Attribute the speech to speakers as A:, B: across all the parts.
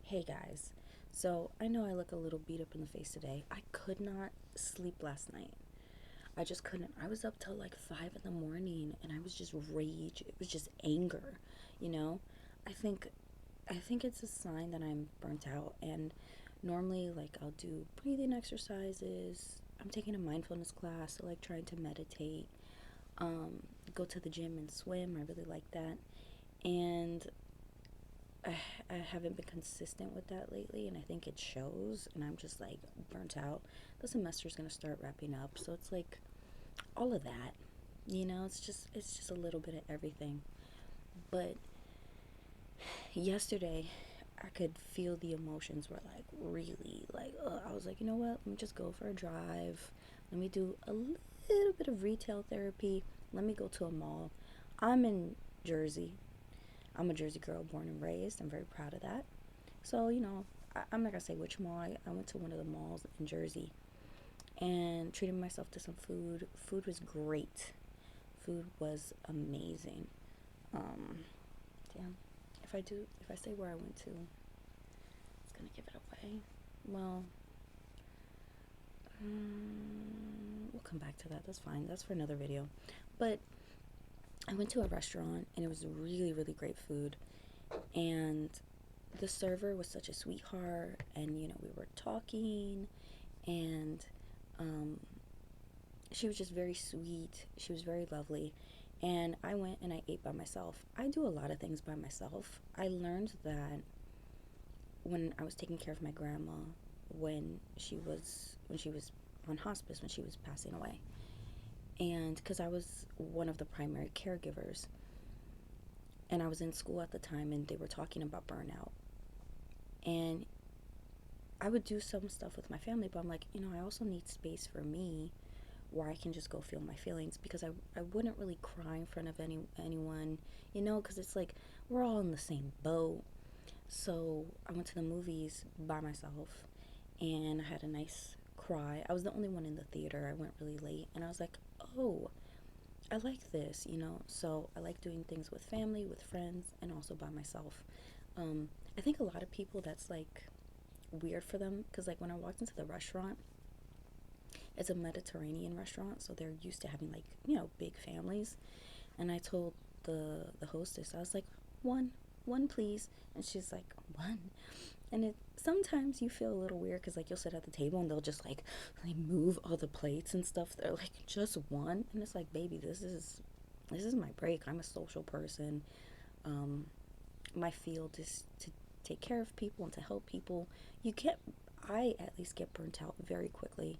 A: Hey guys, so I know I look a little beat up in the face today. I could not sleep last night. I just couldn't. I was up till like 5 in the morning and I was just rage. It was just anger, you know? I think I think it's a sign that I'm burnt out, and normally like I'll do breathing exercises. I'm taking a mindfulness class, so like trying to meditate, um go to the gym and swim. I really like that. And I, I haven't been consistent with that lately, and I think it shows. And I'm just like burnt out. The semester's gonna start wrapping up, so it's like all of that. It's just a little bit of everything. But yesterday, I could feel the emotions were like really like. I was like, you know what? Let me just go for a drive. Let me do a little bit of retail therapy. Let me go to a mall. I'm in Jersey. I'm a Jersey girl, born and raised. I'm very proud of that. So, I'm not gonna say which mall. I went to one of the malls in Jersey and treated myself to some food. Food was great. Food was amazing. Um, Damn. If I say where I went to, it's gonna give it away. Well, we'll come back to that. That's fine. That's for another video. But I went to a restaurant and it was really, really great food. And the server was such a sweetheart, and we were talking, and um, she was just very sweet. She was very lovely. And I went and I ate by myself. I do a lot of things by myself. I learned that when I was taking care of my grandma when she was on hospice, when she was passing away. And because I was one of the primary caregivers, and I was in school at the time, and they were talking about burnout. And I would do some stuff with my family, but I'm like, I also need space for me where I can just go feel my feelings, because I wouldn't really cry in front of anyone, because it's like we're all in the same boat. So I went to the movies by myself and I had a nice cry. I was the only one in the theater. I went really late and I was like, oh, I like this. So I like doing things with family, with friends, and also by myself. I think a lot of people, that's like weird for them, because like when I walked into the restaurant, it's a Mediterranean restaurant, so they're used to having like big families. And I told the hostess, I was like, one please, and she's like, one. And it sometimes you feel a little weird, because like you'll sit at the table and they'll just like move all the plates and stuff. They're like, just one. And it's like, baby, this is my break. I'm a social person. um my field is to take care of people and to help people. You get I at least get burnt out very quickly.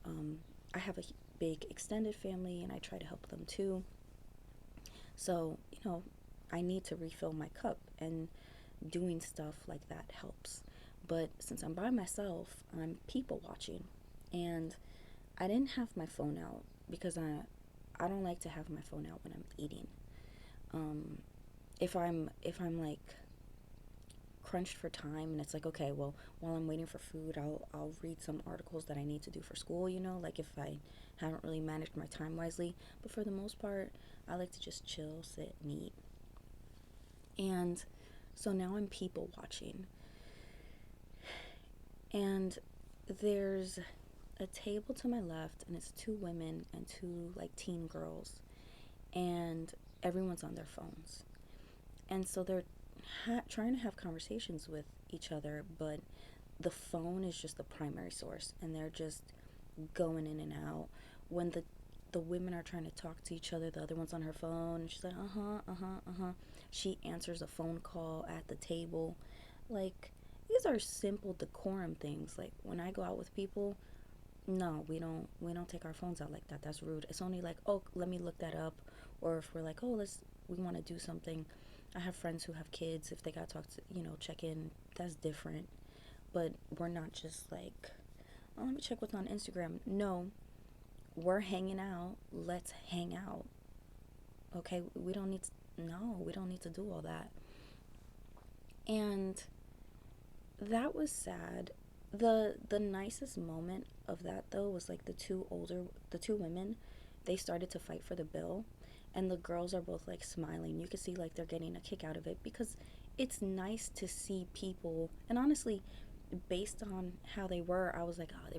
A: um, I have a big extended family and I try to help them too. So, I need to refill my cup, and doing stuff like that helps. But since I'm by myself, I'm people watching. And I didn't have my phone out because I don't like to have my phone out when I'm eating. Um, if I'm like crunched for time, and it's like, okay, well, while I'm waiting for food, I'll read some articles that I need to do for school, like if I haven't really managed my time wisely. But for the most part, I like to just chill, sit, and eat. And so now I'm people watching. And there's a table to my left, and it's two women and two like teen girls, and everyone's on their phones. And so they're trying to have conversations with each other, but the phone is just the primary source, and they're just going in and out. When the women are trying to talk to each other, the other one's on her phone, and she's like, uh-huh, uh-huh, uh-huh. She answers a phone call at the table. Like, these are simple decorum things. Like, when I go out with people, no, we don't take our phones out like that. That's rude. It's only like, oh, let me look that up. Or if we're like, oh, we want to do something. I have friends who have kids. If they got to talk to, check in, that's different. But we're not just like, oh, let me check what's on Instagram. No, we're hanging out. Let's hang out. Okay, we don't need to do all that. And that was sad. The nicest moment of that though was like the two women, they started to fight for the bill, and the girls are both like smiling. You can see like they're getting a kick out of it, because it's nice to see people, and honestly, based on how they were, I was like, oh,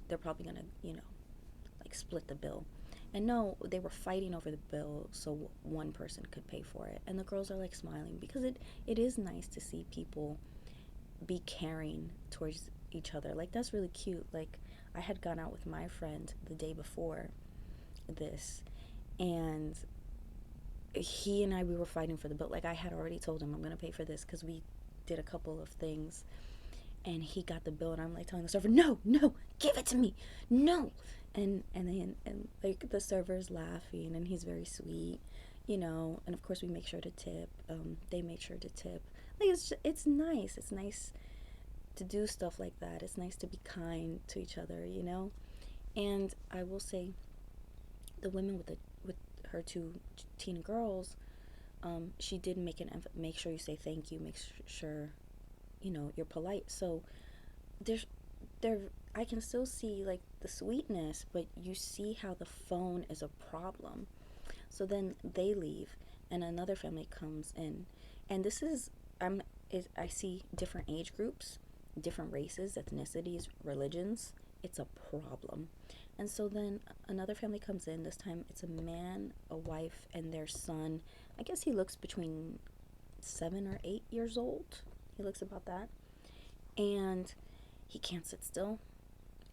A: they're probably gonna, like split the bill. And no, they were fighting over the bill so one person could pay for it. And the girls are like smiling because it is nice to see people be caring towards each other. Like, that's really cute. Like, I had gone out with my friend the day before this, and he and I, we were fighting for the bill. Like, I had already told him I'm gonna pay for this because we did a couple of things, and he got the bill, and I'm like telling the server, no, no, give it to me, no. And like the server's laughing, and he's very sweet, and of course we make sure to tip. They make sure to tip. Like, it's nice. It's nice to do stuff like that. It's nice to be kind to each other. And I will say, the women with her two teen girls, she did make sure you say thank you, make sure you're polite. So there's there I can still see like the sweetness, but you see how the phone is a problem. So then they leave, and another family comes in, and this is I'm I see different age groups, different races, ethnicities, religions. It's a problem. And so then another family comes in. This time it's a man, a wife, and their son. I guess he looks between 7 or 8 years old. He looks about that, and he can't sit still,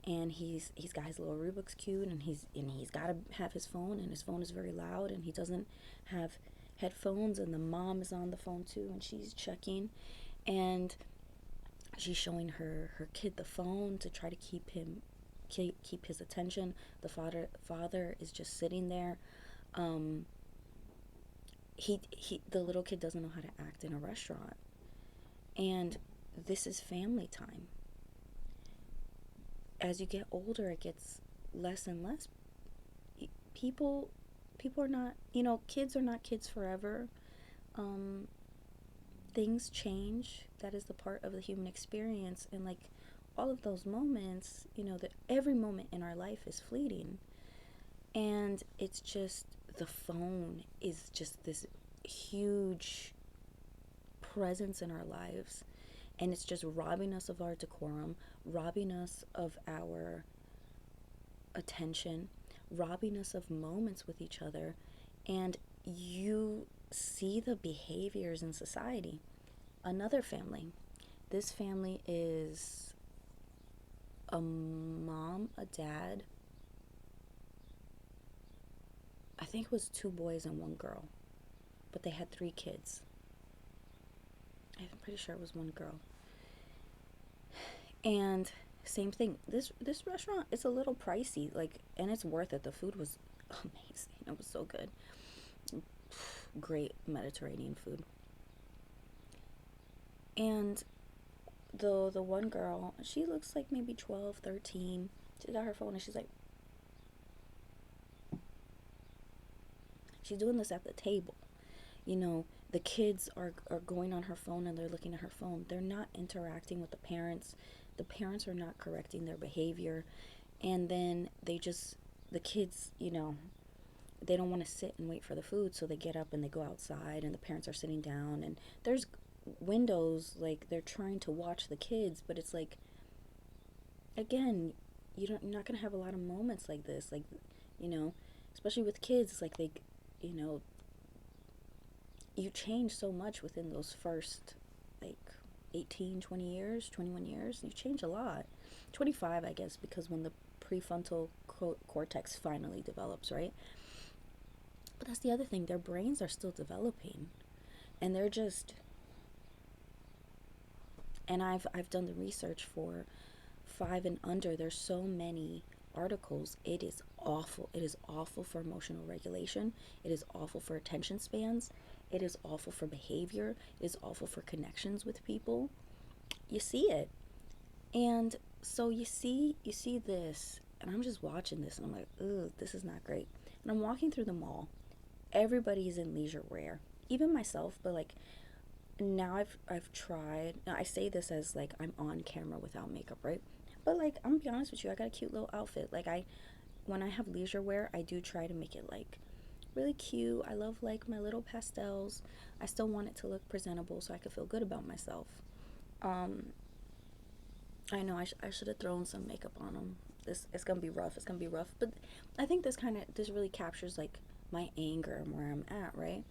A: and he's got his little Rubik's cube, and he's got to have his phone, and his phone is very loud, and he doesn't have headphones, and the mom is on the phone too, and she's checking, and she's showing her kid the phone to try to keep his attention. The father is just sitting there. um the little kid doesn't know how to act in a restaurant, and this is family time. As you get older, it gets less and less. people People are not, kids are not kids forever. um Things change. That is the part of the human experience, and like all of those moments, that every moment in our life is fleeting. And it's just, the phone is just this huge presence in our lives, and it's just robbing us of our decorum, robbing us of our attention, robbing us of moments with each other. And you see the behaviors in society. Another family. This family is a mom, a dad. I think it was 2 boys and 1 girl, but they had 3 kids. I'm pretty sure it was 1 girl. And same thing. This restaurant is a little pricey, like, and it's worth it. The food was amazing. It was so good. Great Mediterranean food. And the 1 girl, she looks like maybe 12, 13. She got her phone, and she's doing this at the table. The kids are going on her phone, and they're looking at her phone. They're not interacting with the parents. The parents are not correcting their behavior. And then the kids, they don't want to sit and wait for the food, so they get up and they go outside, and the parents are sitting down, and there's windows, like they're trying to watch the kids, but it's like, again, you're not going to have a lot of moments like this, like, you know especially with kids. It's like you know you change so much within those first, like, 18, 20 years, 21 years. You change a lot. 25, I guess, because when the prefrontal cortex finally develops, right? But that's the other thing, their brains are still developing, and they're just, and I've done the research for 5 and under. There's so many articles. It is awful. It is awful for emotional regulation. It is awful for attention spans. It is awful for behavior. It is awful for connections with people. You see it. And so you see this, and I'm just watching this, and I'm like, ooh, this is not great. And I'm walking through the mall. Everybody's in leisure wear, even myself. But like, now I've tried. Now I say this as like I'm on camera without makeup, right? But like, I'm gonna be honest with you, I got a cute little outfit. Like, when I have leisure wear, I do try to make it like really cute. I love like my little pastels. I still want it to look presentable so I could feel good about myself. Um, I know I should have thrown some makeup on them. This it's gonna be rough. It's gonna be rough. But I think this really captures like my anger and where I'm at, right?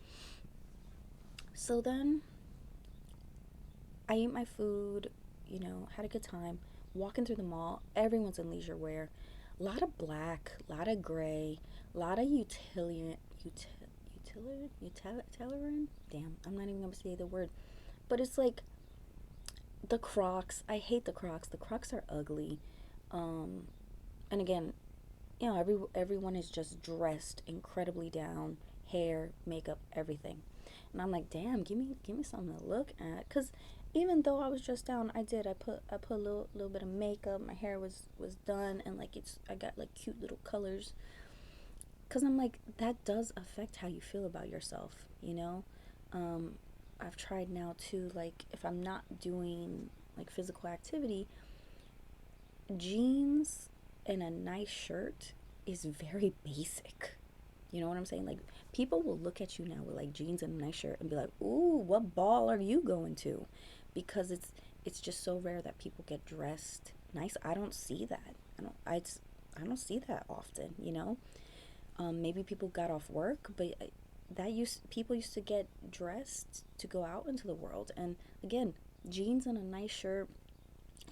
A: So then I ate my food, had a good time. Walking through the mall, everyone's in leisure wear. A lot of black, a lot of gray, a lot of utilitarian. Damn, I'm not even gonna say the word. But it's like the Crocs. I hate the Crocs. The Crocs are ugly. Um, and again, everyone is just dressed incredibly down, hair, makeup, everything. And I'm like, damn, give me something to look at. Cause even though I was dressed down, I put a little bit of makeup. My hair was done, and like I got like cute little colors. Cause I'm like, that does affect how you feel about yourself. Um, I've tried now too. Like if I'm not doing like physical activity, jeans and a nice shirt is very basic. You know what I'm saying? Like people will look at you now with like jeans and a nice shirt and be like, "Ooh, what ball are you going to?" Because it's just so rare that people get dressed nice. I don't see that. I don't see that often. Maybe people got off work, but that used people used to get dressed to go out into the world. And again, jeans and a nice shirt,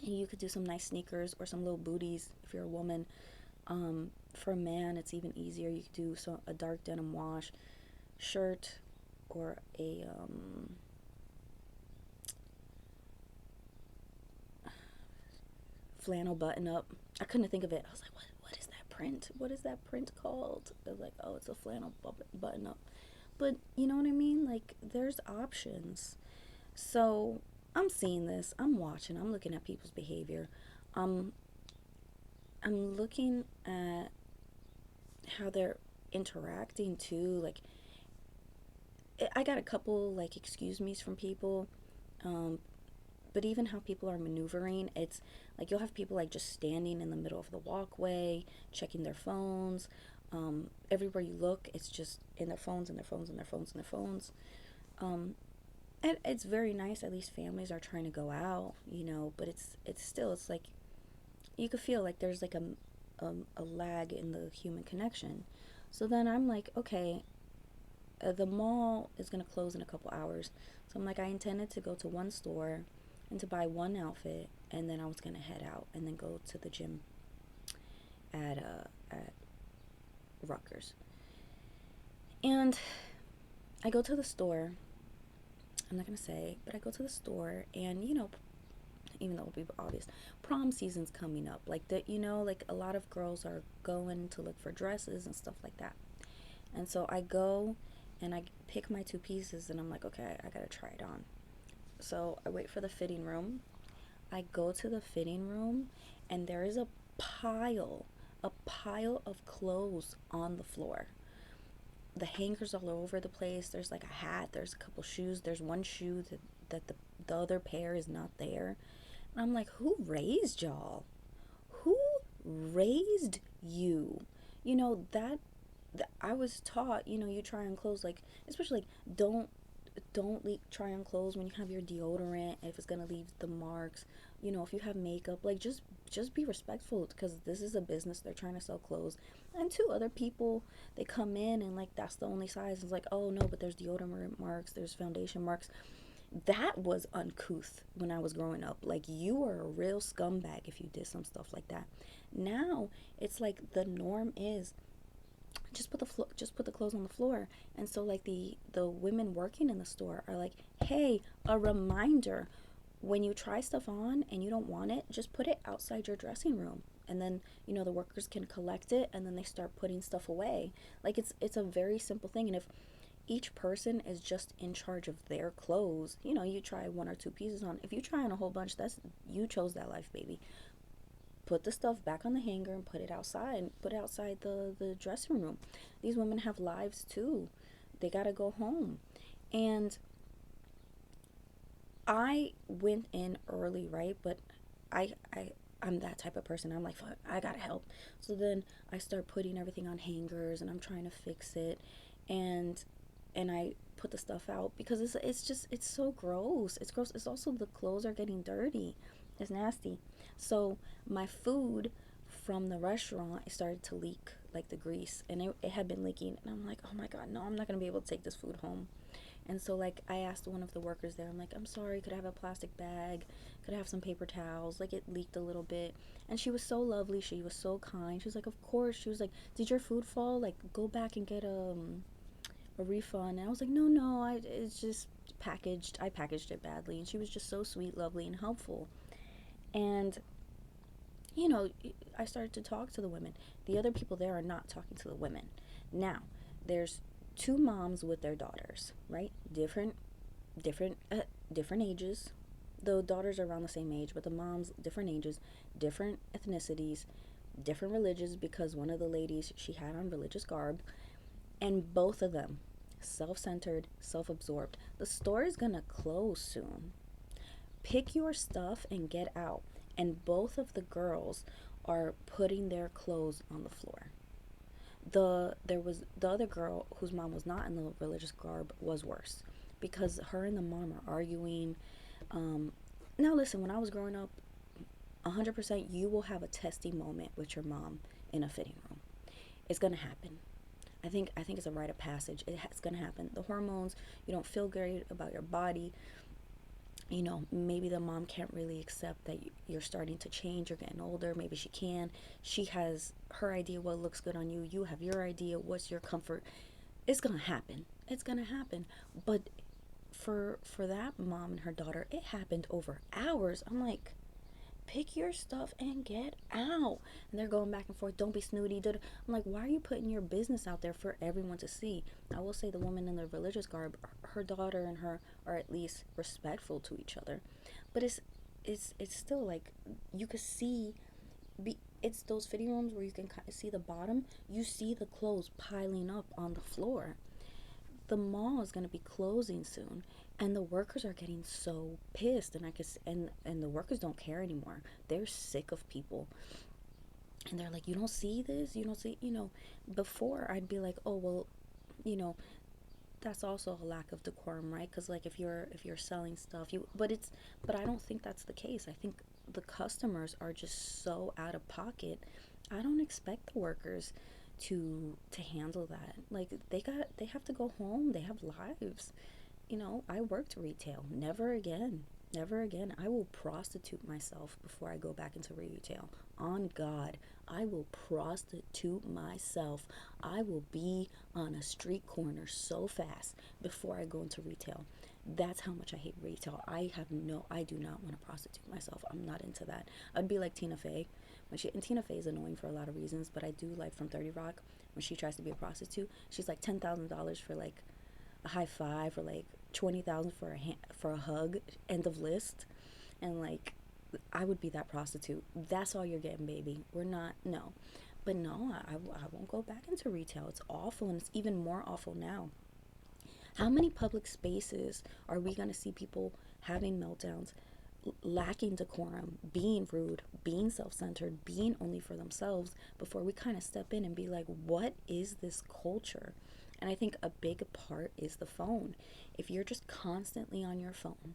A: and you could do some nice sneakers or some little booties if you're a woman. For a man, it's even easier. You could do a dark denim wash shirt or a flannel button up. I couldn't think of it. I was like, what is that print? What is that print called? I was like, oh, it's a flannel button up. But you know what I mean? Like, there's options. So I'm seeing this. I'm watching. I'm looking at people's behavior. Um, I'm looking at how they're interacting too. Like, I got a couple like excuse me's from people. Um, but even how people are maneuvering, it's like you'll have people like just standing in the middle of the walkway, checking their phones. Everywhere you look, it's just in their phones and their phones and their phones and their phones. Um, and it's very nice. At least families are trying to go out. But it's still it's like you could feel like there's like a lag in the human connection. So then I'm like, okay, the mall is gonna close in a couple hours. So I'm like, I intended to go to one store and to buy one outfit, and then I was gonna head out and then go to the gym at Rutgers. And I go to the store. I'm not gonna say, but I go to the store, and even though it'll be obvious, prom season's coming up. Like that, like a lot of girls are going to look for dresses and stuff like that. And so I go and I pick my two pieces, and I'm like, okay, I gotta try it on. So I wait for the fitting room. I go to the fitting room, and there is a pile of clothes on the floor. The hangers all over the place. There's like a hat, there's a couple shoes, there's one shoe that the other pair is not there. And I'm like, who raised y'all? Who raised you? You know, I was taught, you try on clothes, like, especially like, try on clothes when you have your deodorant if it's gonna leave the marks. If you have makeup, like, just be respectful, because this is a business. They're trying to sell clothes. And two other people, they come in and like that's the only size. It's like, oh no, but there's deodorant marks, there's foundation marks. That was uncouth when I was growing up. Like, you were a real scumbag if you did some stuff like that. Now it's like the norm is just put the clothes on the floor. And so like the women working in the store are like, hey, a reminder, when you try stuff on and you don't want it, just put it outside your dressing room. And then the workers can collect it, and then they start putting stuff away. Like, it's a very simple thing. And if each person is just in charge of their clothes, you try one or two pieces on. If you try on a whole bunch, that's you chose that life, baby. Put the stuff back on the hanger and put it outside. Put it outside the dressing room. These women have lives too. They gotta go home. And I went in early, right? But I'm that type of person. I'm like, fuck, I gotta help. So then I start putting everything on hangers, and I'm trying to fix it. and I put the stuff out because it's so gross. It's gross. It's also the clothes are getting dirty. It's nasty. So my food from the restaurant, it started to leak, like the grease, and it had been leaking, and I'm like, oh my god, no, I'm not gonna be able to take this food home. And so, like, I asked one of the workers there, I'm like, I'm sorry, could I have a plastic bag? Could I have some paper towels? Like, it leaked a little bit. And she was so lovely. She was so kind. She was like, of course. She was like, did your food fall? Like, go back and get a refund. And I was like, no, it's just packaged. I packaged it badly. And she was just so sweet, lovely, and helpful. And, you know, I started to talk to the women. The other people there are not talking to the women. Now, there's two moms with their daughters, right? Different ages. The daughters are around the same age, but the moms different ages, different ethnicities, different religions, because one of the ladies, she had on religious garb, and both of them self-centered, self-absorbed. The store is going to close soon. Pick your stuff and get out. And both of the girls are putting their clothes on the floor. There was the other girl whose mom was not in the religious garb was worse, because her and the mom are arguing. um, Now listen, when I was growing up, 100% you will have a testy moment with your mom in a fitting room. It's gonna happen. I think it's a rite of passage. It's gonna happen. The hormones, you don't feel great about your body. Maybe the mom can't really accept that you're starting to change, you're getting older. Maybe she can. She has her idea what looks good on you. You have your idea what's your comfort. It's gonna happen. It's gonna happen. But for that mom and her daughter, it happened over hours. I'm like, pick your stuff and get out. And they're going back and forth. Don't be snooty. I'm like, why are you putting your business out there for everyone to see? I will say the woman in the religious garb, her daughter and her are at least respectful to each other. But it's still like, you could see, it's those fitting rooms where you can kind of see the bottom. You see the clothes piling up on the floor. The mall is going to be closing soon, and the workers are getting so pissed, and I guess and the workers don't care anymore. They're sick of people, and they're like, you don't see this, you don't see, before I'd be like, oh well, you know that's also a lack of decorum, right? Because like, if you're selling stuff, but I don't think that's the case. I think the customers are just so out of pocket. I don't expect the workers to handle that. Like, they have to go home, they have lives. I worked retail. Never again. Never again. I will prostitute myself before I go back into retail. On God, I will prostitute myself. I will be on a street corner so fast before I go into retail. That's how much I hate retail. I do not want to prostitute myself. I'm not into that. I'd be like Tina Fey. And Tina Fey is annoying for a lot of reasons, but I do like from 30 Rock, when she tries to be a prostitute, she's like $10,000 for like a high five, or like 20,000 for a hug. End of list. And like, I would be that prostitute. That's all you're getting, baby. We're not, no. But no, I won't go back into retail. It's awful, and it's even more awful now. How many public spaces are we going to see people having meltdowns, lacking decorum, being rude, being self centered, being only for themselves, before we kind of step in and be like, what is this culture? And I think a big part is the phone. If you're just constantly on your phone,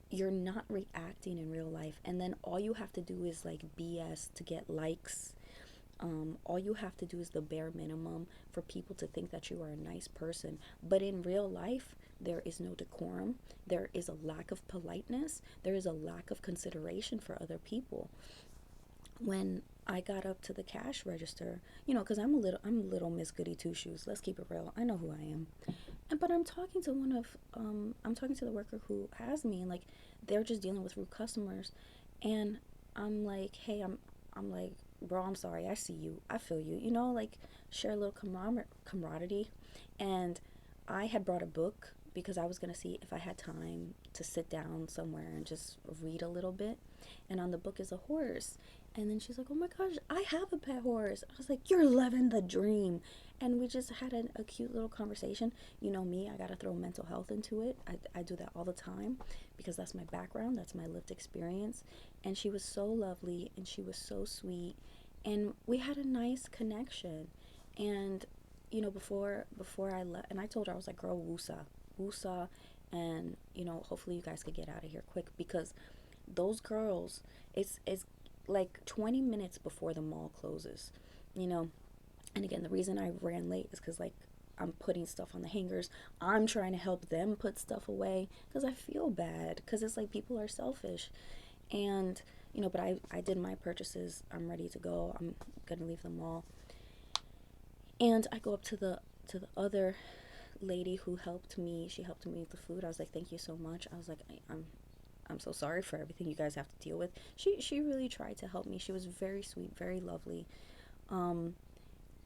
A: you're not reacting in real life. And then all you have to do is like BS to get likes. All you have to do is the bare minimum for people to think that you are a nice person. But in real life, there is no decorum. There is a lack of politeness. There is a lack of consideration for other people. When I got up to the cash register, because I'm a little Miss Goody Two Shoes. Let's keep it real. I know who I am. But I'm talking to the worker who has me, and like, they're just dealing with rude customers, and I'm like, hey, I'm like, bro, I'm sorry, I see you, I feel you, like, share a little camaraderie. And I had brought a book because I was gonna see if I had time to sit down somewhere and just read a little bit. And on the book is a horse. And then she's like, oh my gosh, I have a pet horse. I was like, you're living the dream. And we just had a cute little conversation. You know me, I gotta throw mental health into it. I do that all the time because that's my background, that's my lived experience. And she was so lovely and she was so sweet. And we had a nice connection. And before I left, and I told her, I was like, girl, woosah, and hopefully you guys could get out of here quick, because those girls, it's like 20 minutes before the mall closes, you know. And again, the reason I ran late is because, like, I'm putting stuff on the hangers. I'm trying to help them put stuff away because I feel bad, because it's like people are selfish. And but I did my purchases. I'm ready to go. I'm gonna leave the mall, and I go up to the other lady who helped me. She helped me with the food. I was like, thank you so much. I was like, I'm so sorry for everything you guys have to deal with. She really tried to help me. She was very sweet, very lovely. Um,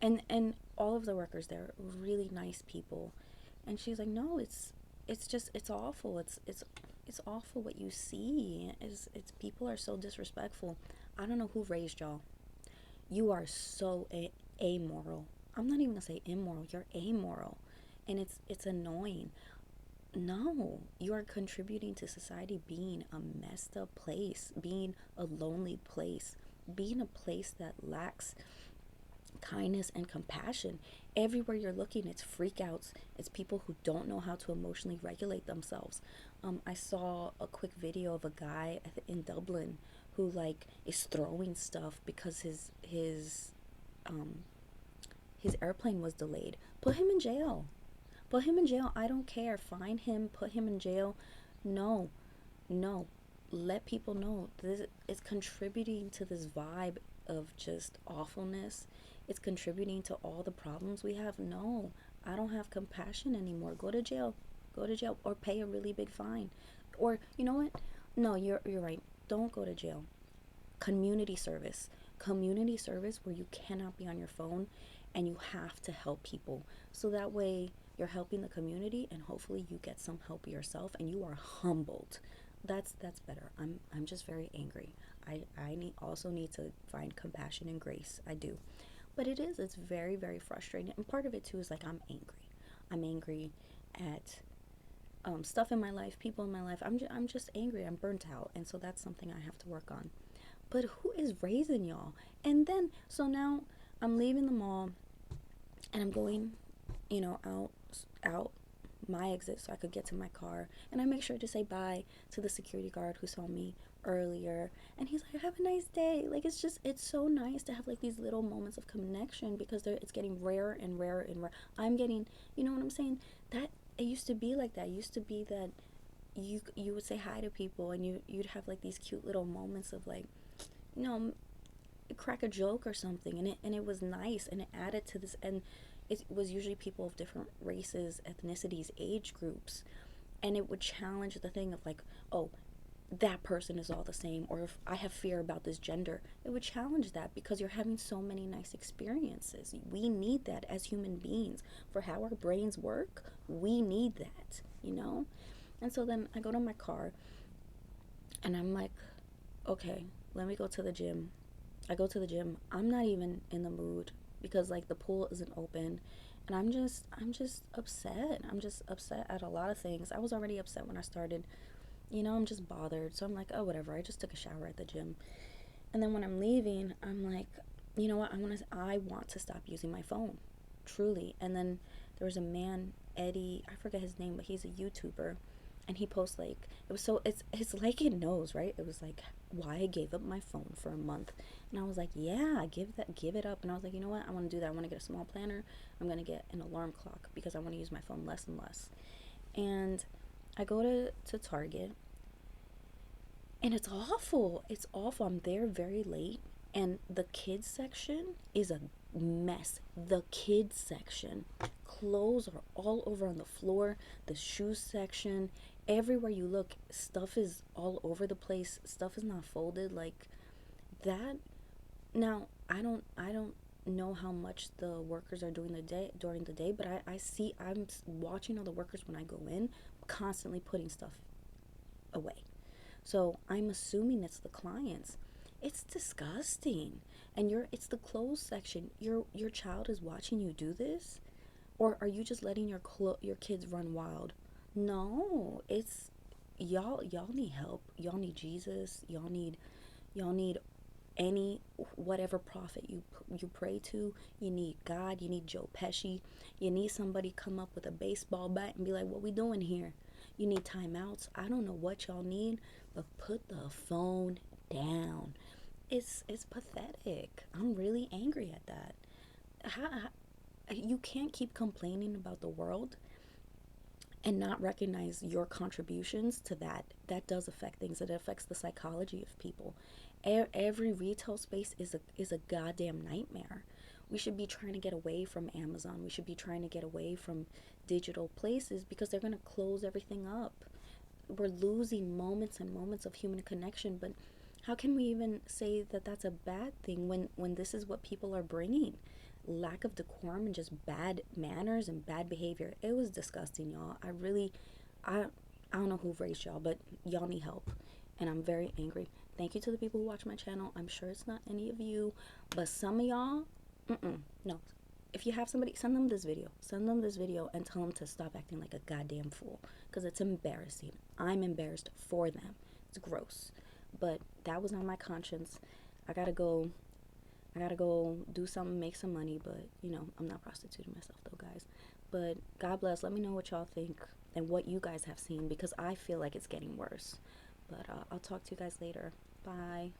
A: and all of the workers there were really nice people. And she's like, no, it's just, it's awful. It's awful what you see. It's people are so disrespectful. I don't know who raised y'all. You are so amoral. I'm not even gonna say immoral. You're amoral, and it's annoying. No, you are contributing to society being a messed up place, being a lonely place, being a place that lacks kindness and compassion. Everywhere you're looking, it's freakouts. It's people who don't know how to emotionally regulate themselves. I saw a quick video of a guy in Dublin who, like, is throwing stuff because um, his airplane was delayed. Put him in jail. Put him in jail. I don't care. Find him. Put him in jail. No, no. Let people know this is contributing to this vibe of just awfulness. It's contributing to all the problems we have. No, I don't have compassion anymore. Go to jail. Go to jail, or pay a really big fine. Or you know what? No, you're right. Don't go to jail. Community service. Community service where you cannot be on your phone and you have to help people. So that way you're helping the community, and hopefully you get some help yourself and you are humbled. That's better. I'm just very angry. I need to find compassion and grace. I do. But it's very, very frustrating. And part of it too is, like, I'm angry. I'm angry at stuff in my life, people in my life. I'm just angry. I'm burnt out. And so that's something I have to work on. But who is raising y'all? And then, so now I'm leaving the mall and I'm going, out my exit so I could get to my car. And I make sure to say bye to the security guard who saw me earlier. And he's like, have a nice day. Like, it's so nice to have, like, these little moments of connection, because it's getting rarer and rarer and rarer. I'm getting, you know what I'm saying? That it used to be like that. It used to be that you would say hi to people, and you'd have, like, these cute little moments of, like, you know, crack a joke or something, and it was nice, and it added to this. And it was usually people of different races, ethnicities, age groups, and it would challenge the thing of, like, oh, that person is all the same, or if I have fear about this gender, it would challenge that, because you're having so many nice experiences. We need that as human beings for how our brains work. We need that. And so then I go to my car and I'm like, okay, let me go to the gym. I go to the gym. I'm not even in the mood, because, like, the pool isn't open, and I'm just upset. I'm just upset at a lot of things. I was already upset when I started. I'm just bothered. So I'm like, oh, whatever. I just took a shower at the gym. And then when I'm leaving, I'm like, you know what? I want to stop using my phone. Truly. And then there was a man, Eddie, I forget his name, but he's a YouTuber, and he posts, like, it's like it knows, right? It was like, why I gave up my phone for a month. And I was like, yeah, give it up. And I was like, you know what? I want to do that. I want to get a small planner. I'm going to get an alarm clock, because I want to use my phone less and less. And I go to Target, and it's awful. It's awful. I'm there very late, and the kids section is a mess. The kids section. Clothes are all over on the floor. The shoes section. Everywhere you look, stuff is all over the place. Stuff is not folded like that. Now, I don't know how much the workers are doing the day during the day, but I'm watching all the workers when I go in constantly putting stuff away. So I'm assuming it's the clients. It's disgusting. And it's the clothes section. Your child is watching you do this, or are you just letting your kids run wild? No, it's y'all need help. Y'all need Jesus. Y'all need any whatever prophet you pray to. You need God, you need Joe Pesci, you need somebody come up with a baseball bat and be like, what we doing here? You need timeouts. I don't know what y'all need, but put the phone down. It's pathetic. I'm really angry at that. You can't keep complaining about the world and not recognize your contributions to that. That does affect things. It affects the psychology of people. Every retail space is a goddamn nightmare. We should be trying to get away from Amazon. We should be trying to get away from digital places because they're going to close everything up. We're losing moments and moments of human connection, but how can we even say that that's a bad thing when this is what people are bringing? Lack of decorum and just bad manners and bad behavior. It was disgusting, y'all. I I don't know who raised y'all, but y'all need help, and I'm very angry. Thank you to the people who watch my channel. I'm sure it's not any of you, but some of y'all, no. If you have somebody, send them this video. Send them this video and tell them to stop acting like a goddamn fool, because it's embarrassing. I'm embarrassed for them. It's gross. But that was on my conscience. I gotta go. I gotta go do something, make some money, but I'm not prostituting myself though, guys. But God bless. Let me know what y'all think and what you guys have seen, because I feel like it's getting worse. But I'll talk to you guys later. Bye.